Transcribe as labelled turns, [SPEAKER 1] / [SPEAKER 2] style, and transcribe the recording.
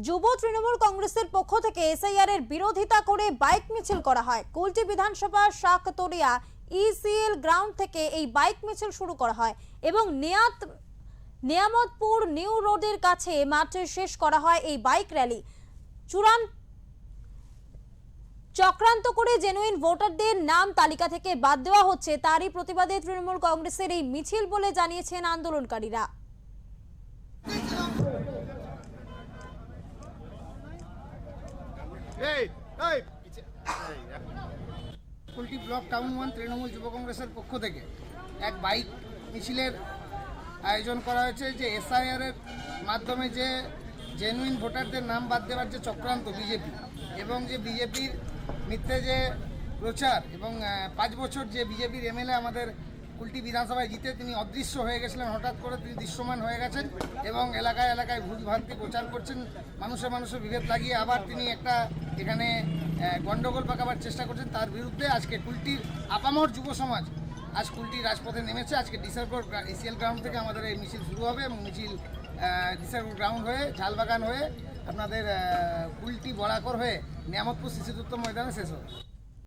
[SPEAKER 1] যুব তৃণমূল কংগ্রেসের পক্ষ থেকে এসআইআর এর বিরোধিতা করে বাইক মিছিল করা হয়। কুলটি বিধানসভা শাকতরিয়া ইসিএল গ্রাউন্ড থেকে এই বাইক মিছিল শুরু করা হয় এবং নিয়ামতপুর নিউ রোডের কাছে মাঠে শেষ করা হয় এই বাইক র্যালি। চক্রান্ত করে জেনুইন ভোটারদের নাম তালিকা থেকে বাদ দেওয়া হচ্ছে, তারই প্রতিবাদে তৃণমূল কংগ্রেসের এই মিছিল বলে জানিয়েছেন আন্দোলনকারীরা।
[SPEAKER 2] কুলটি ব্লক টাউন 1 তৃণমূল যুব কংগ্রেসের পক্ষ থেকে এক বাইক মিছিলের আয়োজন করা হয়েছে। যে এসআইআর এর মাধ্যমে যে জেনুইন ভোটারদের নাম বাদ দেওয়ার যে চক্রান্ত বিজেপি এবং যে বিজেপির মিথ্যে যে প্রচার এবং 5 বছর যে বিজেপির এমএলএ আমাদের কুলটি বিধানসভায় জিতে তিনি অদৃশ্য হয়ে গেছিলেন, হঠাৎ করে তিনি দৃশ্যমান হয়ে গেছেন এবং এলাকায় এলাকায় ভুলভ্রান্তি প্রচার করছেন, মানুষের বিভেদ লাগিয়ে আবার তিনি একটা এখানে গণ্ডগোল পাকাবার চেষ্টা করছেন। তার বিরুদ্ধে আজকে কুলটির আপামর যুব সমাজ আজ কুলটি রাজপথে নেমেছে। আজকে ডিসারগড় ইসিএল গ্রাউন্ড থেকে আমাদের এই মিছিল শুরু হবে এবং মিছিল ডিসারগড় গ্রাউন্ড হয়ে ঝালবাগান হয়ে আপনাদের কুলটি বরাকর হয়ে নিয়ামতপুর শিশুতত্ত্ব ময়দানে শেষ হবে।